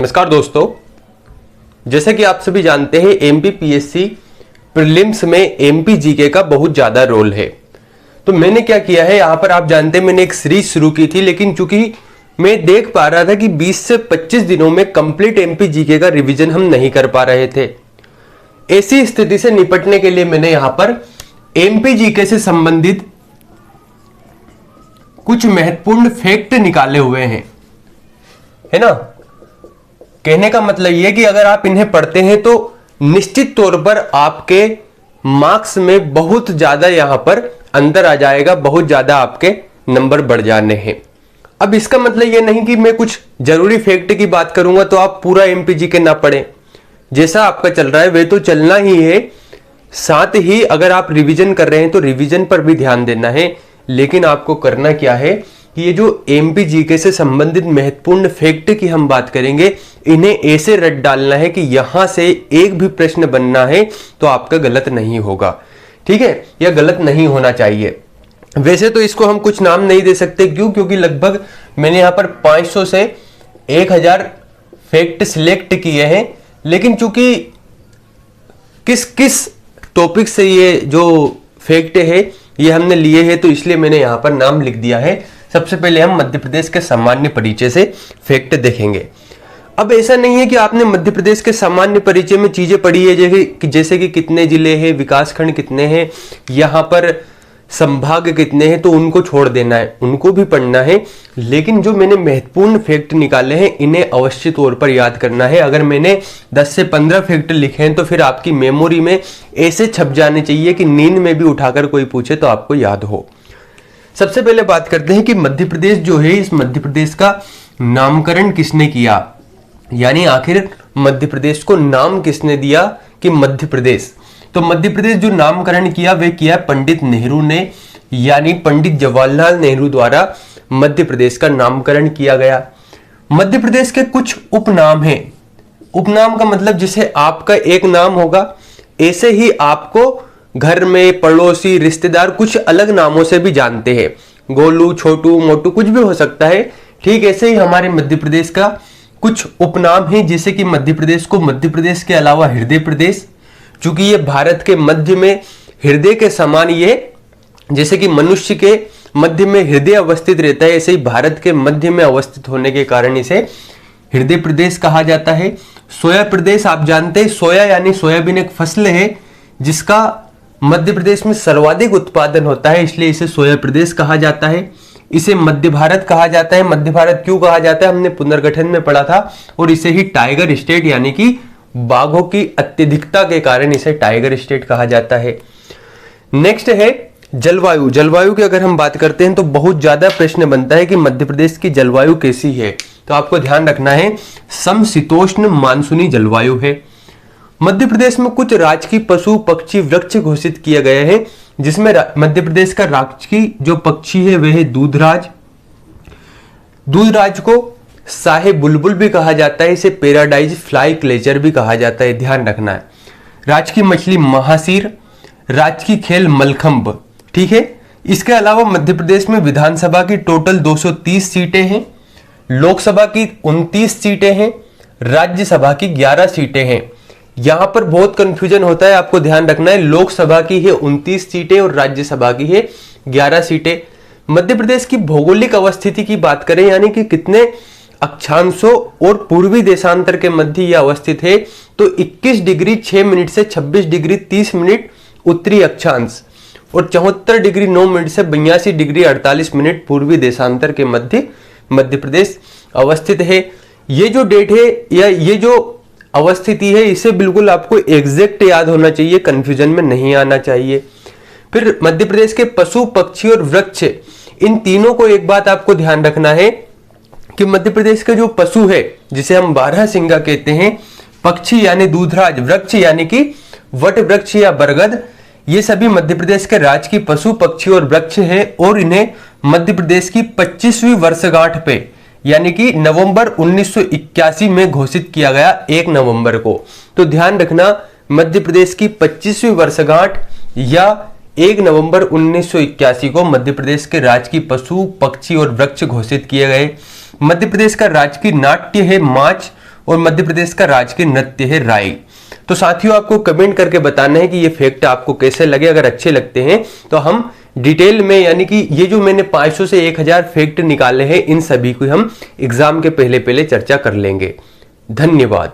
नमस्कार दोस्तों, जैसा कि आप सभी जानते हैं एमपीपीएससी प्रीलिम्स में एमपी जीके का बहुत ज्यादा रोल है। तो मैंने क्या किया है, यहाँ पर आप जानते हैं मैंने एक सीरीज शुरू की थी, लेकिन चूंकि मैं देख पा रहा था कि 20 से 25 दिनों में कंप्लीट एमपी जीके का रिवीजन हम नहीं कर पा रहे थे। ऐसी स्थिति से निपटने के लिए मैंने यहाँ पर एमपी जीके से संबंधित कुछ महत्वपूर्ण फैक्ट निकाले हुए हैं, है ना। कहने का मतलब यह कि अगर आप इन्हें पढ़ते हैं तो निश्चित तौर पर आपके मार्क्स में बहुत ज्यादा यहां पर अंतर आ जाएगा, बहुत ज्यादा आपके नंबर बढ़ जाने हैं। अब इसका मतलब यह नहीं कि मैं कुछ जरूरी फैक्ट की बात करूंगा तो आप पूरा एमपीजीके ना पढ़ें। जैसा आपका चल रहा है वे तो चलना ही है, साथ ही अगर आप रिवीजन कर रहे हैं तो रिवीजन पर भी ध्यान देना है। लेकिन आपको करना क्या है कि ये जो एमपी जीके से संबंधित महत्वपूर्ण फैक्ट की हम बात करेंगे, इन्हें ऐसे रट डालना है कि यहां से एक भी प्रश्न बनना है तो आपका गलत नहीं होगा, ठीक है, या गलत नहीं होना चाहिए। वैसे तो इसको हम कुछ नाम नहीं दे सकते, क्योंकि लगभग मैंने यहां पर 500 से 1000 फैक्ट सिलेक्ट किए हैं, लेकिन चूंकि किस किस टॉपिक से ये जो फैक्ट है ये हमने लिए हैं तो इसलिए मैंने यहां पर नाम लिख दिया है। सबसे पहले हम मध्य प्रदेश के सामान्य परिचय से फैक्ट देखेंगे। अब ऐसा नहीं है कि आपने मध्य प्रदेश के सामान्य परिचय में चीजें पढ़ी है जैसे कि कितने जिले हैं, विकासखंड कितने हैं, यहाँ पर संभाग कितने हैं, तो उनको छोड़ देना है, उनको भी पढ़ना है। लेकिन जो मैंने महत्वपूर्ण फैक्ट निकाले हैं इन्हें अवश्य तौर पर याद करना है। अगर मैंने 10 से 15 फैक्ट लिखे हैं तो फिर आपकी मेमोरी में ऐसे छप जाने चाहिए कि नींद में भी उठाकर कोई पूछे तो आपको याद हो। सबसे पहले बात करते हैं कि मध्य प्रदेश जो है, इस मध्य प्रदेश का नामकरण किसने किया, यानी आखिर मध्य प्रदेश को नाम किसने दिया कि मध्य प्रदेश। तो मध्य प्रदेश जो नामकरण किया वे किया पंडित नेहरू ने, यानी पंडित जवाहरलाल नेहरू द्वारा मध्य प्रदेश का नामकरण किया गया। मध्य प्रदेश के कुछ उपनाम हैं। उपनाम का मतलब जैसे आपका एक नाम होगा, ऐसे ही आपको घर में पड़ोसी रिश्तेदार कुछ अलग नामों से भी जानते हैं। गोलू, छोटू, मोटू कुछ भी हो सकता है। ठीक ऐसे ही हमारे मध्य प्रदेश का कुछ उपनाम हैं, जैसे कि मध्य प्रदेश को मध्य प्रदेश के अलावा हृदय प्रदेश, चूंकि ये भारत के मध्य में हृदय के समान, ये जैसे कि मनुष्य के मध्य में हृदय अवस्थित रहता है, ऐसे ही भारत के मध्य में अवस्थित होने के कारण इसे हृदय प्रदेश कहा जाता है। सोया प्रदेश आप जानते हैं, सोया यानी सोयाबीन एक फसल है जिसका मध्य प्रदेश में सर्वाधिक उत्पादन होता है, इसलिए इसे सोया प्रदेश कहा जाता है। इसे मध्य भारत कहा जाता है। मध्य भारत क्यों कहा जाता है, हमने पुनर्गठन में पढ़ा था। और इसे ही टाइगर स्टेट यानी कि बाघों की अत्यधिकता के कारण इसे टाइगर स्टेट कहा जाता है। नेक्स्ट है जलवायु। जलवायु की अगर हम बात करते हैं तो बहुत ज्यादा प्रश्न बनता है कि मध्य प्रदेश की जलवायु कैसी है, तो आपको ध्यान रखना है समशीतोष्ण मानसूनी जलवायु है। मध्य प्रदेश में कुछ राजकीय पशु पक्षी वृक्ष घोषित किए गए हैं, जिसमें मध्य प्रदेश का राजकीय जो पक्षी है वह है दूधराज। दूधराज को साहे बुलबुल भी कहा जाता है, इसे पैराडाइज फ्लाई क्लेचर भी कहा जाता है, ध्यान रखना है। राजकीय मछली महासीर, राजकीय खेल मलखंभ, ठीक है। इसके अलावा मध्य प्रदेश में विधानसभा की टोटल 230 सीटें हैं, लोकसभा की 29 सीटें हैं, राज्यसभा की 11 सीटें हैं। यहां पर बहुत कंफ्यूजन होता है, आपको ध्यान रखना है, लोकसभा की है 29 सीटें और राज्यसभा की है 11 सीटें। मध्य प्रदेश की भौगोलिक अवस्थिति की बात करें, यानी कि कितने अक्षांशों और पूर्वी देशांतर के मध्य यह अवस्थित है, तो 21 डिग्री 6 मिनट से 26 डिग्री 30 मिनट उत्तरी अक्षांश और 74 डिग्री 9 मिनट से 82 डिग्री 48 मिनट पूर्वी देशांतर के मध्य मध्य प्रदेश अवस्थित है। ये जो डेट है या ये जो अवस्थिति है इसे बिल्कुल आपको एग्जैक्ट याद होना चाहिए, कंफ्यूजन में नहीं आना चाहिए। फिर मध्य प्रदेश के पशु पक्षी और वृक्ष, इन तीनों को एक बात आपको ध्यान रखना है कि मध्य प्रदेश का जो पशु है जिसे हम बारहसिंगा कहते हैं, पक्षी यानी दूधराज, वृक्ष यानी कि वट वृक्ष या बरगद, ये सभी मध्य प्रदेश के राजकीय पशु पक्षी और वृक्ष हैं और इन्हें मध्य प्रदेश की 25वीं वर्षगांठ पे यानी कि नवंबर 1981 में घोषित किया गया 1 नवंबर को। तो ध्यान रखना, मध्य प्रदेश की 25वीं वर्षगांठ या 1 नवंबर 1981 को मध्य प्रदेश के राजकीय पशु पक्षी और वृक्ष घोषित किए गए। मध्य प्रदेश का राजकीय नाट्य है माछ और मध्य प्रदेश का राजकीय नृत्य है राई। तो साथियों आपको कमेंट करके बताना है कि ये फैक्ट आपको कैसे लगे। अगर अच्छे लगते हैं तो हम डिटेल में, यानी कि ये जो मैंने 500 से 1000 फैक्ट निकाले हैं, इन सभी को हम एग्जाम के पहले पहले चर्चा कर लेंगे। धन्यवाद।